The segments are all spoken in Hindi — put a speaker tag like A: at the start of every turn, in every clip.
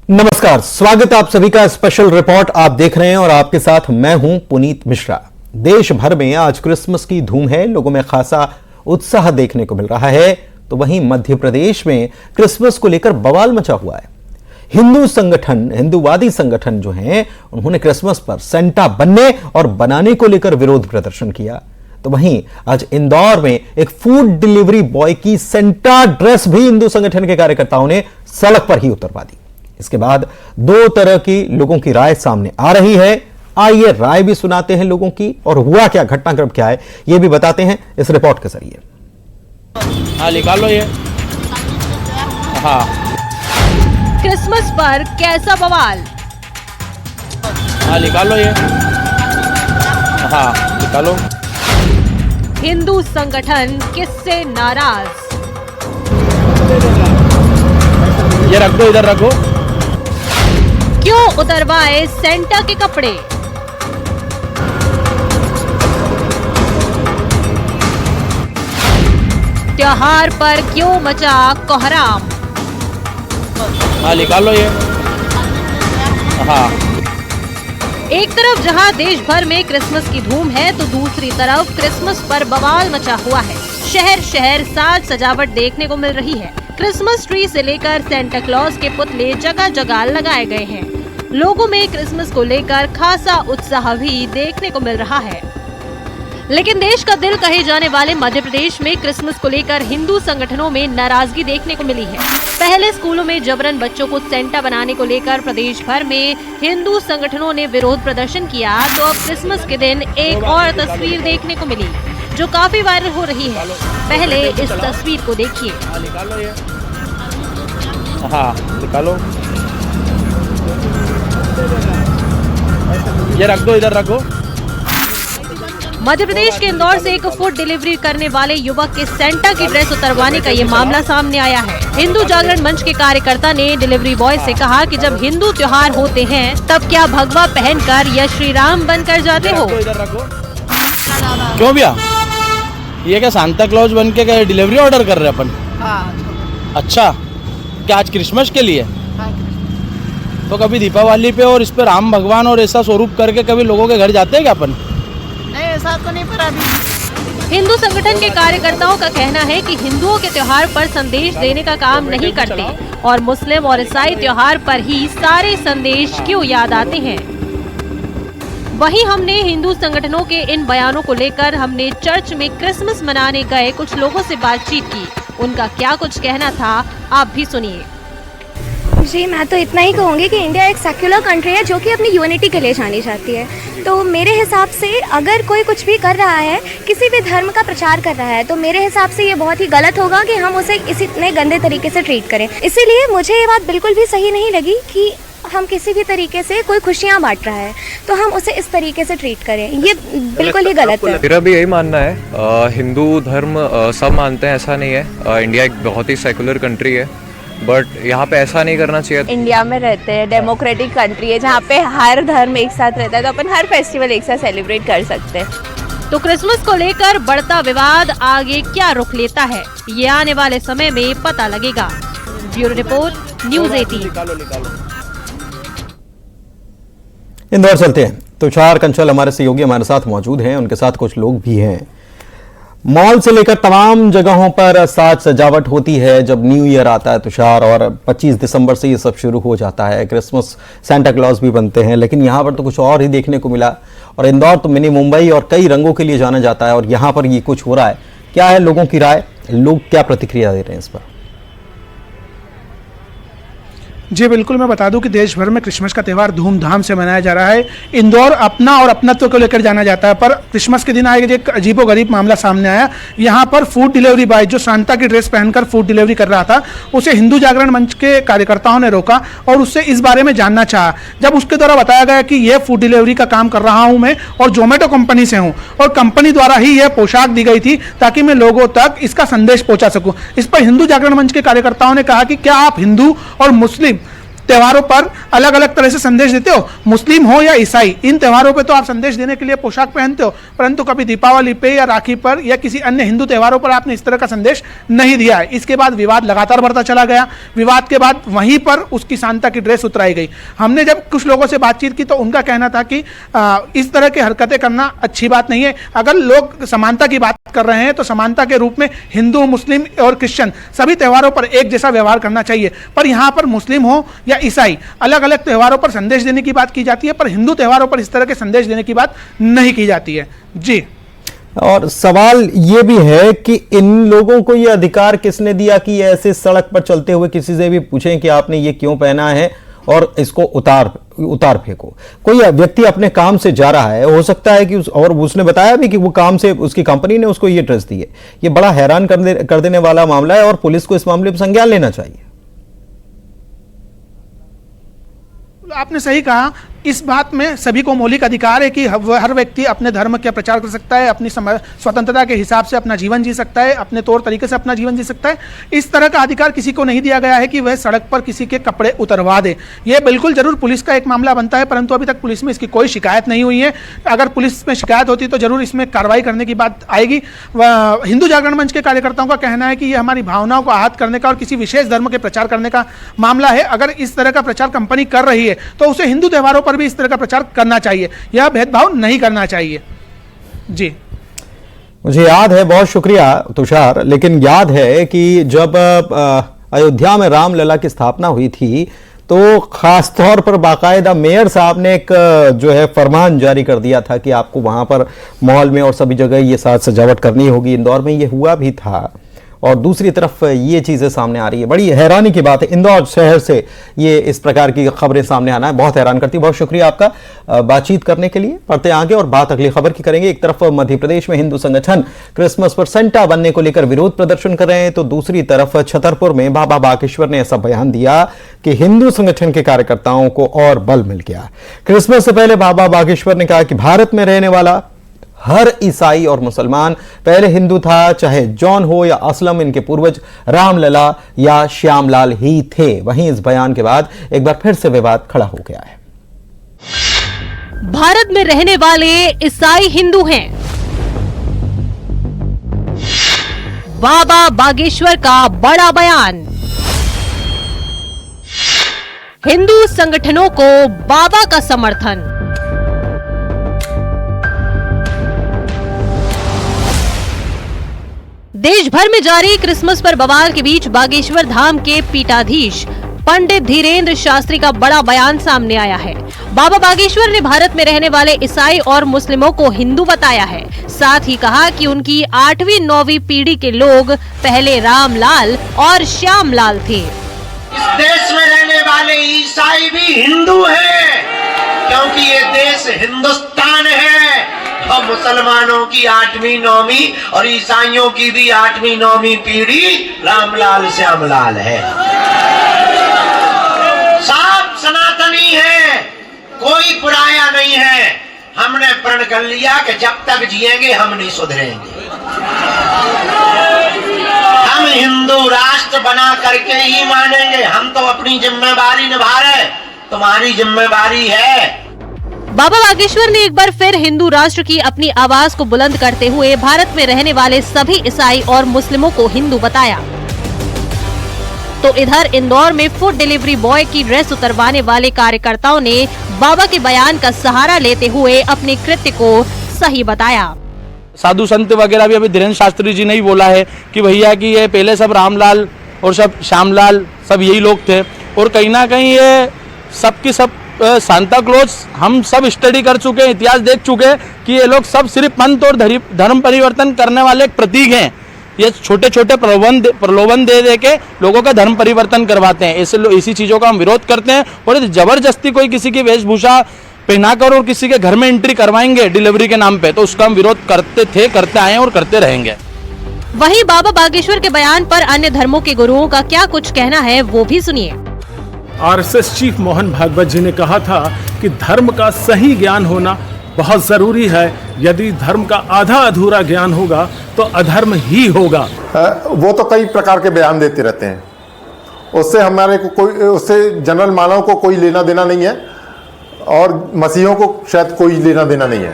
A: नमस्कार, स्वागत है आप सभी का स्पेशल रिपोर्ट आप देख रहे हैं और आपके साथ मैं हूं पुनीत मिश्रा। देश भर में आज क्रिसमस की धूम है, लोगों में खासा उत्साह देखने को मिल रहा है। तो वहीं मध्य प्रदेश में क्रिसमस को लेकर बवाल मचा हुआ है। हिंदूवादी संगठन जो हैं, उन्होंने क्रिसमस पर सेंटा बनने और बनाने को लेकर विरोध प्रदर्शन किया। तो वहीं आज इंदौर में एक फूड डिलीवरी बॉय की सेंटा ड्रेस भी हिंदू संगठन के कार्यकर्ताओं ने सड़क पर ही उतरवा दी। इसके बाद दो तरह की लोगों की राय सामने आ रही है। आइए राय भी सुनाते हैं लोगों की, और हुआ क्या, घटनाक्रम क्या है, यह भी बताते हैं इस रिपोर्ट के जरिए।
B: हाँ, निकालो ये। हाँ,
C: क्रिसमस पर कैसा बवाल।
B: हाँ, निकालो ये। हाँ, निकालो।
C: हिंदू संगठन किससे नाराज।
B: ये रख दो, इधर रखो।
C: क्यों उतरवाए सेंटा के कपड़े। त्योहार पर क्यों मचा कोहराम।
B: हाँ, निकालो ये। हाँ,
C: एक तरफ जहां देश भर में क्रिसमस की धूम है, तो दूसरी तरफ क्रिसमस पर बवाल मचा हुआ है। शहर शहर साज सजावट देखने को मिल रही है। क्रिसमस ट्री से लेकर सेंटा क्लॉज के पुतले जगह जगह लगाए गए हैं। लोगों में क्रिसमस को लेकर खासा उत्साह भी देखने को मिल रहा है। लेकिन देश का दिल कहे जाने वाले मध्य प्रदेश में क्रिसमस को लेकर हिंदू संगठनों में नाराजगी देखने को मिली है। पहले स्कूलों में जबरन बच्चों को सेंटा बनाने को लेकर प्रदेश भर में हिंदू संगठनों ने विरोध प्रदर्शन किया, तो अब क्रिसमस के दिन एक और तस्वीर देखने को मिली जो काफी वायरल हो रही है। पहले इस तस्वीर को देखिए।
B: हाँ, निकालो ये। हाँ, निकालो। ये रख दो, इधर रखो।
C: मध्य प्रदेश के इंदौर से एक फूड डिलीवरी करने वाले युवक के सेंटा की ड्रेस उतरवाने का ये मामला सामने आया है। हिंदू जागरण मंच के कार्यकर्ता ने डिलीवरी बॉय से कहा कि जब हिंदू त्योहार होते हैं, तब क्या भगवा पहनकर या श्री राम बनकर जाते हो।
B: इधर रखो। क्यों भैया, ये क्या सांता क्लॉज बन के क्या डिलीवरी ऑर्डर कर रहे हैं अपन?
D: हाँ।
B: अच्छा, क्या आज क्रिसमस के लिए? तो कभी दीपावली पे और इस पे राम भगवान और ऐसा स्वरूप करके कभी लोगों के घर जाते हैं क्या अपन?
D: नहीं, ऐसा तो नहीं, पर अभी
C: हिंदू संगठन के कार्यकर्ताओं का कहना है कि हिंदुओं के त्योहार पर संदेश देने का काम नहीं करते और मुस्लिम और ईसाई त्योहार पर ही सारे संदेश क्यों याद आते हैं। वहीं हमने हिंदू संगठनों के इन बयानों को लेकर हमने चर्च में क्रिसमस मनाने गए कुछ लोगों से बातचीत की। उनका क्या कुछ कहना था, आप भी सुनिए।
E: जी, मैं तो इतना ही कहूँगी कि इंडिया एक सेक्युलर कंट्री है जो कि अपनी यूनिटी के लिए जानी जाती है। तो मेरे हिसाब से अगर कोई कुछ भी कर रहा है, किसी भी धर्म का प्रचार कर रहा है, तो मेरे हिसाब से ये बहुत ही गलत होगा कि हम उसे इतने गंदे तरीके से ट्रीट करें। इसीलिए मुझे ये बात बिल्कुल भी सही नहीं लगी कि हम किसी भी तरीके से कोई खुशियाँ बांट रहा है तो हम उसे इस तरीके से ट्रीट करें, ये बिल्कुल ही गलत है।
F: मेरा भी यही मानना है। हिंदू धर्म सब मानते हैं, ऐसा नहीं है। इंडिया एक बहुत ही सेकुलर कंट्री है, बट यहाँ पे ऐसा नहीं करना चाहिए।
G: इंडिया में रहते हैं, डेमोक्रेटिक कंट्री है जहाँ पे हर धर्म एक साथ रहता है, तो अपन हर फेस्टिवल एक साथ सेलिब्रेट कर सकते हैं।
C: तो क्रिसमस को लेकर बढ़ता विवाद आगे क्या रुख लेता है, ये आने वाले समय में पता लगेगा। Bureau report, news 18।
B: निकालो, निकालो।
A: इंदौर चलते हैं। तुषार कंचल हमारे सहयोगी हमारे साथ मौजूद हैं, उनके साथ कुछ लोग भी हैं। मॉल से लेकर तमाम जगहों पर साज सजावट होती है जब न्यू ईयर आता है तुषार, और 25 दिसंबर से ये सब शुरू हो जाता है। क्रिसमस सेंटा क्लॉज भी बनते हैं, लेकिन यहाँ पर तो कुछ और ही देखने को मिला। और इंदौर तो मिनी मुंबई और कई रंगों के लिए जाना जाता है, और यहाँ पर ये कुछ हो रहा है। क्या है लोगों की राय, लोग क्या प्रतिक्रिया दे रहे हैं इस पर?
D: जी बिल्कुल, मैं बता दूं कि देश भर में क्रिसमस का त्यौहार धूमधाम से मनाया जा रहा है। इंदौर अपना और अपनत्व को लेकर जाना जाता है, पर क्रिसमस के दिन आए एक अजीबोगरीब मामला सामने आया। यहाँ पर फूड डिलीवरी बॉय जो सांता की ड्रेस पहनकर फूड डिलीवरी कर रहा था, उसे हिंदू जागरण मंच के कार्यकर्ताओं ने रोका और उससे इस बारे में जानना चाहा। जब उसके द्वारा बताया गया कि यह फूड डिलीवरी का काम कर रहा हूँ मैं और जोमेटो कंपनी से हूँ, और कंपनी द्वारा ही यह पोशाक दी गई थी ताकि मैं लोगों तक इसका संदेश पहुँचा सकूँ। इस पर हिंदू जागरण मंच के कार्यकर्ताओं ने कहा कि क्या आप हिंदू और मुस्लिम त्योहारों पर अलग अलग तरह से संदेश देते हो, मुस्लिम हो या ईसाई, इन त्योहारों पे तो आप संदेश देने के लिए पोशाक पहनते हो, परंतु कभी दीपावली पे या राखी पर या किसी अन्य हिंदू त्योहारों पर आपने इस तरह का संदेश नहीं दिया है। इसके बाद विवाद लगातार बढ़ता चला गया। विवाद के बाद वहीं पर उसकी शांता की ड्रेस उतराई गई। हमने जब कुछ लोगों से बातचीत की तो उनका कहना था कि इस तरह की हरकतें करना अच्छी बात नहीं है। अगर लोग समानता की बात कर रहे हैं तो समानता के रूप में हिंदू, मुस्लिम और क्रिश्चियन सभी त्योहारों पर एक जैसा व्यवहार करना चाहिए। पर यहाँ पर मुस्लिम हो या ईसाई, अलग अलग त्योहारों पर संदेश देने की बात की जाती है, पर हिंदू त्योहारों पर इस तरह के संदेश देने की बात नहीं की जाती है। जी,
A: और सवाल ये भी है कि इन लोगों को ये अधिकार किसने दिया कि ऐसे सड़क पर चलते हुए किसी से भी पूछें कि आपने ये क्यों पहना है और इसको उतार फेंको। कोई व्यक्ति अपने काम से जा रहा है, हो सकता है कि और उसने बताया भी कि वो काम से उसकी कंपनी ने उसको ये ड्रेस दी है। ये बड़ा हैरान कर देने वाला मामला है और पुलिस को इस मामले पर संज्ञान लेना चाहिए।
D: आपने सही कहा, इस बात में सभी को मौलिक अधिकार है कि हर व्यक्ति अपने धर्म का प्रचार कर सकता है, अपनी स्वतंत्रता के हिसाब से अपना जीवन जी सकता है, अपने तौर तरीके से अपना जीवन जी सकता है। इस तरह का अधिकार किसी को नहीं दिया गया है कि वह सड़क पर किसी के कपड़े उतरवा दे। यह बिल्कुल जरूर पुलिस का एक मामला बनता है, परंतु अभी तक पुलिस में इसकी कोई शिकायत नहीं हुई है। अगर पुलिस में शिकायत होती तो जरूर इसमें कार्रवाई करने की बात आएगी। हिंदू जागरण मंच के कार्यकर्ताओं का कहना है कि यह हमारी भावनाओं को आहत करने का और किसी विशेष धर्म के प्रचार करने का मामला है। अगर इस तरह का प्रचार कंपनी कर रही है तो उसे हिंदू त्योहारों पर भी इस तरह का प्रचार करना चाहिए, यह भेदभाव नहीं करना चाहिए। जी,
A: मुझे याद है, बहुत शुक्रिया तुषार, लेकिन याद है कि जब अयोध्या में रामलला की स्थापना हुई थी तो खास तौर पर बाकायदा मेयर साहब ने एक जो है फरमान जारी कर दिया था कि आपको वहां पर मॉल में और सभी जगह ये साज सजावट करनी होगी। इंदौर में ये हुआ भी था और दूसरी तरफ ये चीज़ें सामने आ रही है। बड़ी हैरानी की बात है, इंदौर शहर से ये इस प्रकार की खबरें सामने आना है, बहुत हैरान करती है। बहुत शुक्रिया आपका बातचीत करने के लिए। पढ़ते आगे और बात अगली खबर की करेंगे। एक तरफ मध्य प्रदेश में हिंदू संगठन क्रिसमस पर सेंटा बनने को लेकर विरोध प्रदर्शन कर रहे हैं, तो दूसरी तरफ छतरपुर में बाबा बागेश्वर ने ऐसा बयान दिया कि हिंदू संगठन के कार्यकर्ताओं को और बल मिल गया। क्रिसमस से पहले बाबा बागेश्वर ने कहा कि भारत में रहने वाला हर ईसाई और मुसलमान पहले हिंदू था, चाहे जॉन हो या असलम, इनके पूर्वज रामलला या श्यामलाल ही थे। वहीं इस बयान के बाद एक बार फिर से विवाद खड़ा हो गया है।
C: भारत में रहने वाले ईसाई हिंदू हैं। बाबा बागेश्वर का बड़ा बयान। हिंदू संगठनों को बाबा का समर्थन। देश भर में जारी क्रिसमस पर बवाल के बीच बागेश्वर धाम के पीठाधीश पंडित धीरेन्द्र शास्त्री का बड़ा बयान सामने आया है। बाबा बागेश्वर ने भारत में रहने वाले ईसाई और मुस्लिमों को हिंदू बताया है। साथ ही कहा कि उनकी 8वीं 9वीं पीढ़ी के लोग पहले रामलाल और श्यामलाल थे।
H: इस देश में रहने वाले ईसाई भी हिंदू हैं, क्योंकि ये देश हिंदुस्तान है। और मुसलमानों की 8वीं 9वीं और ईसाइयों की भी 8वीं 9वीं पीढ़ी रामलाल श्यामलाल है। सब सनातनी है, कोई पुराया नहीं है। हमने प्रण कर लिया कि जब तक जिएंगे हम नहीं सुधरेंगे। हम हिंदू राष्ट्र बना करके ही मानेंगे। हम तो अपनी जिम्मेदारी निभा रहे, तुम्हारी जिम्मेदारी है।
C: बाबा बागेश्वर ने एक बार फिर हिंदू राष्ट्र की अपनी आवाज को बुलंद करते हुए भारत में रहने वाले सभी ईसाई और मुस्लिमों को हिंदू बताया। तो इधर इंदौर में फूड डिलीवरी बॉय की ड्रेस उतरवाने वाले कार्यकर्ताओं ने बाबा के बयान का सहारा लेते हुए अपने कृत्य को सही बताया।
B: साधु संत वगैरह भी अभी धीरेन्द्र शास्त्री जी ने ही बोला है कि भैया कि ये पहले सब रामलाल और सब श्यामलाल सब यही लोग थे, और कहीं ना कहीं ये सबकी सब सांता क्लॉज हम सब स्टडी कर चुके हैं, इतिहास देख चुके हैं कि ये लोग सब सिर्फ पंथ और धर्म परिवर्तन करने वाले एक प्रतीक हैं। ये छोटे छोटे प्रलोभन दे दे के लोगों का धर्म परिवर्तन करवाते हैं। इसी चीज़ों का हम विरोध करते हैं, और जबरदस्ती कोई किसी की वेशभूषा पहनाकर और किसी के घर में एंट्री करवाएंगे डिलीवरी के नाम पे, तो उसका हम विरोध करते थे, करते आए और करते रहेंगे।
C: वहीं बाबा बागेश्वर के बयान पर अन्य धर्मों के गुरुओं का क्या कुछ कहना है, वो भी सुनिए।
I: आरएसएस चीफ मोहन भागवत जी ने कहा था कि धर्म का सही ज्ञान होना बहुत जरूरी है। यदि धर्म का आधा अधूरा ज्ञान होगा तो अधर्म ही होगा।
J: वो तो कई प्रकार के बयान देते रहते हैं, उससे हमारे को कोई, उससे जनरल मानव को कोई लेना देना नहीं है और मसीहों को शायद कोई लेना देना नहीं है।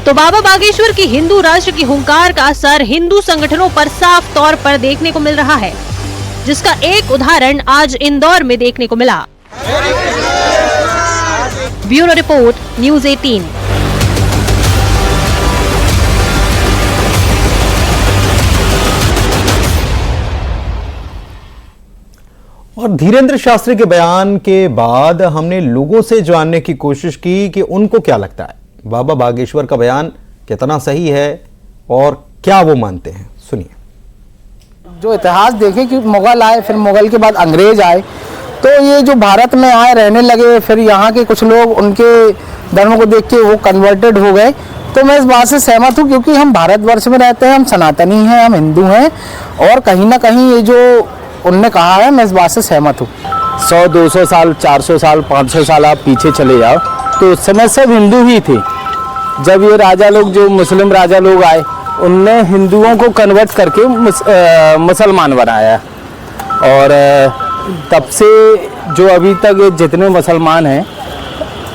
C: तो बाबा बागेश्वर की हिंदू राष्ट्र की हुंकार का असर हिंदू संगठनों पर साफ तौर पर देखने को मिल रहा है, जिसका एक उदाहरण आज इंदौर में देखने को मिला। Bureau report, news 18।
A: और धीरेन्द्र शास्त्री के बयान के बाद हमने लोगों से जानने की कोशिश की कि उनको क्या लगता है, बाबा बागेश्वर का बयान कितना सही है और क्या वो मानते हैं। सुनिए।
K: जो इतिहास देखे कि मुगल आए, फिर मुगल के बाद अंग्रेज आए, तो ये जो भारत में आए, रहने लगे, फिर यहाँ के कुछ लोग उनके धर्म को देख के वो कन्वर्टेड हो गए। तो मैं इस बात से सहमत हूँ, क्योंकि हम भारतवर्ष में रहते हैं, हम सनातनी हैं, हम हिंदू हैं, और कहीं ना कहीं ये जो उनने कहा है, मैं इस बात से सहमत हूँ। 100-200 साल, 400 साल, 500 साल आप पीछे चले जाओ तो उस समय सब हिंदू ही थे। जब ये राजा लोग, जो मुस्लिम राजा लोग आए, उनने हिंदुओं को कन्वर्ट करके मुसलमान बनाया, और तब से जो अभी तक जितने मुसलमान हैं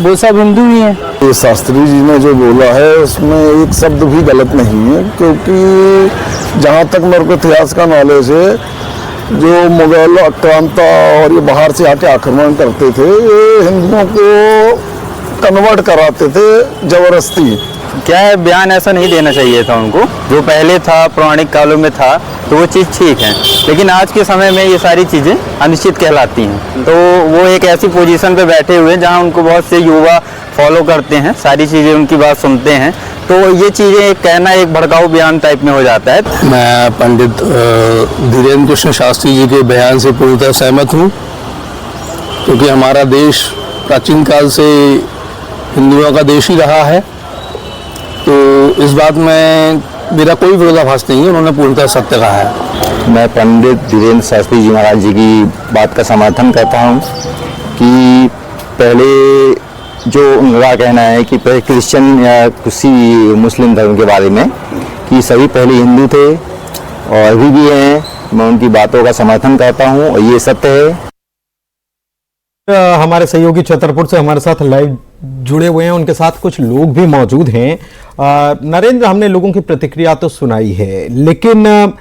K: वो सब हिंदू ही हैं।
L: ये शास्त्री जी ने जो बोला है उसमें एक शब्द भी गलत नहीं है, क्योंकि जहाँ तक मेरे को इतिहास का नॉलेज है, जो मुगल आक्रांता और ये बाहर से आके आक्रमण करते थे, ये हिंदुओं को कन्वर्ट कराते थे जबरदस्ती।
M: क्या है, बयान ऐसा नहीं देना चाहिए था उनको। जो पहले था, पौराणिक कालों में था, तो वो चीज़ ठीक है, लेकिन आज के समय में ये सारी चीज़ें अनिश्चित कहलाती हैं। तो वो एक ऐसी पोजीशन पे बैठे हुए हैं जहाँ उनको बहुत से युवा फॉलो करते हैं, सारी चीज़ें उनकी बात सुनते हैं, तो ये चीज़ें कहना एक भड़काऊ बयान टाइप में हो जाता है।
N: मैं पंडित धीरेन्द्र कृष्ण शास्त्री जी के बयान से पूर्णतः सहमत हूँ, क्योंकि हमारा देश प्राचीन काल से हिंदुओं का देश ही रहा है, तो इस बात में मेरा कोई विरोधाभास नहीं है, उन्होंने पूर्णतः सत्य कहा है।
M: मैं पंडित धीरेन्द्र शास्त्री जी महाराज जी की बात का समर्थन करता हूँ कि पहले जो उनका कहना है कि पहले क्रिश्चियन या किसी मुस्लिम धर्म के बारे में कि सभी पहले हिंदू थे और अभी भी हैं, मैं उनकी बातों का समर्थन करता हूँ और ये सत्य है।
A: हमारे सहयोगी छतरपुर से हमारे साथ लाइव जुड़े हुए हैं, उनके साथ कुछ लोग भी मौजूद हैं। नरेंद्र, हमने लोगों की प्रतिक्रिया तो सुनाई है, लेकिन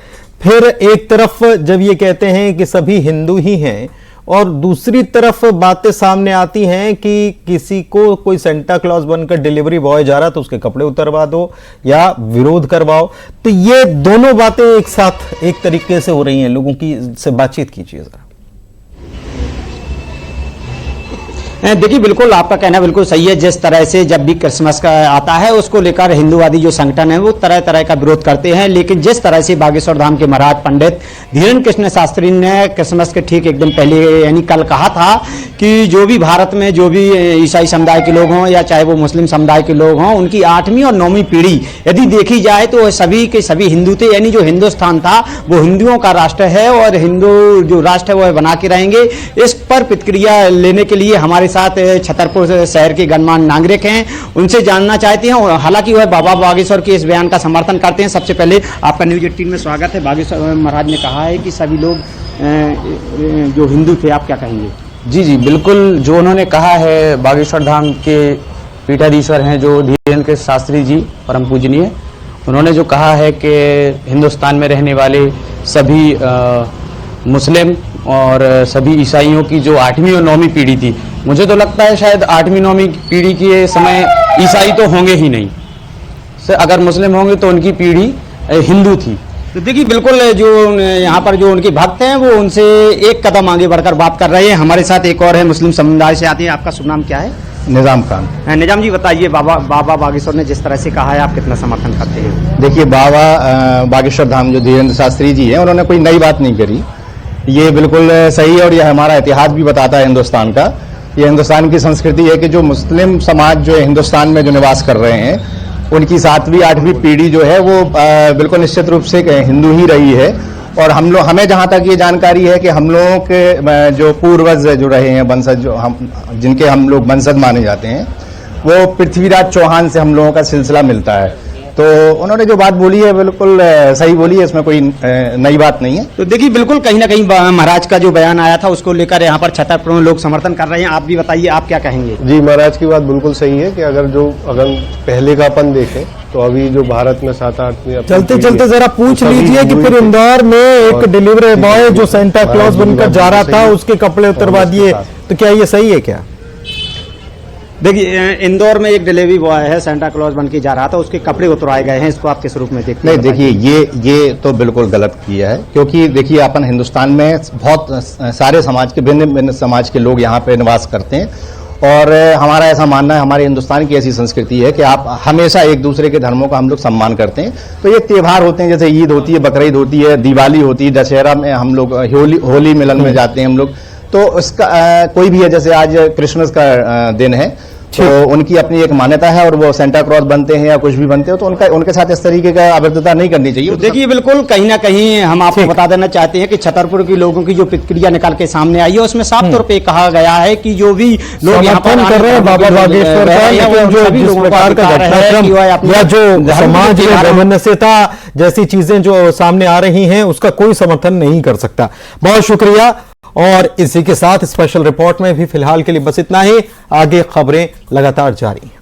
A: फिर एक तरफ जब ये कहते हैं कि सभी हिंदू ही हैं और दूसरी तरफ बातें सामने आती हैं कि किसी को कोई सेंटा क्लॉज बनकर डिलीवरी बॉय जा रहा तो उसके कपड़े उतरवा दो या विरोध करवाओ, तो ये दोनों बातें एक साथ एक तरीके से हो रही हैं। लोगों की से बातचीत कीजिए जरा।
O: देखिए, बिल्कुल आपका कहना बिल्कुल सही है। जिस तरह से जब भी क्रिसमस का आता है उसको लेकर हिंदूवादी जो संगठन है वो तरह तरह का विरोध करते हैं, लेकिन जिस तरह से बागेश्वर धाम के महाराज पंडित धीरेन्द्र कृष्ण शास्त्री ने क्रिसमस के ठीक एक दिन पहले यानी कल कहा था कि जो भी भारत में जो भी ईसाई समुदाय के लोग हों या चाहे वो मुस्लिम समुदाय के लोग हों, उनकी 8वीं और 9वीं पीढ़ी यदि देखी जाए तो सभी के सभी हिंदू थे, यानी जो हिंदुस्तान था वो हिंदुओं का राष्ट्र है और हिंदू जो राष्ट्र है वो बना के रहेंगे। इस पर प्रतिक्रिया लेने के लिए हमारे साथ छतरपुर शहर के गणमान्य नागरिक हैं, उनसे जानना चाहते हैं। हालांकि वह बाबा बागेश्वर के इस बयान का समर्थन करते हैं। सबसे पहले आपका न्यूज़ 18 में स्वागत है। बागेश्वर महाराज ने कहा है कि सभी लोग जो हिंदू थे, आप क्या कहेंगे?
P: जी बिल्कुल, जो उन्होंने कहा है, बागेश्वर धाम के पीठाधीश्वर हैं जो धीरेन्द्र कृष्ण शास्त्री जी परम पूजनीय, उन्होंने जो कहा है कि हिंदुस्तान में रहने वाले सभी मुस्लिम और सभी ईसाइयों की जो 8वीं और 9वीं पीढ़ी थी, मुझे तो लगता है शायद 8वीं 9वीं पीढ़ी के समय ईसाई तो होंगे ही नहीं, अगर मुस्लिम होंगे तो उनकी पीढ़ी हिंदू थी।
O: तो देखिए, बिल्कुल जो यहाँ पर जो उनके भक्त हैं वो उनसे एक कदम आगे बढ़कर बात कर रहे हैं। हमारे साथ एक और है, मुस्लिम समुदाय से आते हैं। आपका शुभ नाम क्या है?
Q: निजाम खान।
O: निजाम जी, बताइए बाबा बागेश्वर ने जिस तरह से कहा है, आप कितना समर्थन करते हैं?
Q: देखिए, बाबा बागेश्वर धाम जो धीरेन्द्र शास्त्री जी हैं, उन्होंने कोई नई बात नहीं करी, ये बिल्कुल सही है और यह हमारा इतिहास भी बताता है हिंदुस्तान का। ये हिंदुस्तान की संस्कृति है कि जो मुस्लिम समाज जो हिंदुस्तान में जो निवास कर रहे हैं, उनकी 7वीं 8वीं पीढ़ी जो है वो बिल्कुल निश्चित रूप से हिंदू ही रही है। और हमें जहाँ तक ये जानकारी है कि हम लोगों के जो पूर्वज जो रहे हैं, वंशज जो जिनके हम लोग वंशज माने जाते हैं, वो पृथ्वीराज चौहान से हम लोगों का सिलसिला मिलता है। तो उन्होंने जो बात बोली है बिल्कुल सही बोली है, इसमें कोई नई बात नहीं है।
O: तो देखिए बिल्कुल कहीं ना कहीं महाराज का जो बयान आया था उसको लेकर यहाँ पर छतरपुर में लोग समर्थन कर रहे हैं। आप भी बताइए, आप क्या कहेंगे?
R: जी, महाराज की बात बिल्कुल सही है कि अगर पहले का अपन देखें तो अभी जो भारत में 7-8
A: चलते चलते जरा पूछ लीजिए कि फिर इंदौर में एक डिलीवरी बॉय जो सेंटा क्लॉज बनकर जा रहा था उसके कपड़े उतरवा दिए, तो क्या ये सही है क्या?
O: देखिए इंदौर में एक डिलीवरी बॉय है, सेंटा क्लॉज बन के जा रहा था, उसके कपड़े उतरवाए गए हैं। इसको आप किस रूप में देखते हैं?
Q: नहीं, देखिए ये तो बिल्कुल गलत किया है, क्योंकि देखिए अपन हिंदुस्तान में बहुत सारे समाज के भिन्न भिन्न समाज के लोग यहाँ पे निवास करते हैं, और हमारा ऐसा मानना है, हमारे हिंदुस्तान की ऐसी संस्कृति है कि आप हमेशा एक दूसरे के धर्मों का हम लोग सम्मान करते हैं। तो ये त्यौहार होते हैं, जैसे ईद होती है, बकरीद होती है, दिवाली होती है, दशहरा में हम लोग होली मिलन में जाते हैं हम लोग। तो उसका कोई भी है, जैसे आज क्रिसमस का दिन है, तो उनकी अपनी एक मान्यता है, और वो सेंटा क्लॉज बनते हैं या कुछ भी बनते हो तो उनके साथ इस तरीके का अभद्रता नहीं करनी चाहिए।
O: तो देखिए बिल्कुल कहीं ना कहीं हम आपको बता देना चाहते हैं कि छतरपुर के लोगों की जो प्रतिक्रिया निकाल के सामने आई है उसमें साफ तौर पे कहा गया है कि जो भी लोग यहाँ पर
A: कर रहे हैं बाबा बागेश्वर का, जो जिस प्रकार का घटनाक्रम या जो समाज में वैमनस्यता जैसी चीजें जो सामने आ रही हैं उसका कोई समर्थन नहीं कर सकता। बहुत शुक्रिया। और इसी के साथ स्पेशल रिपोर्ट में भी फिलहाल के लिए बस इतना ही। आगे खबरें लगातार जारी हैं।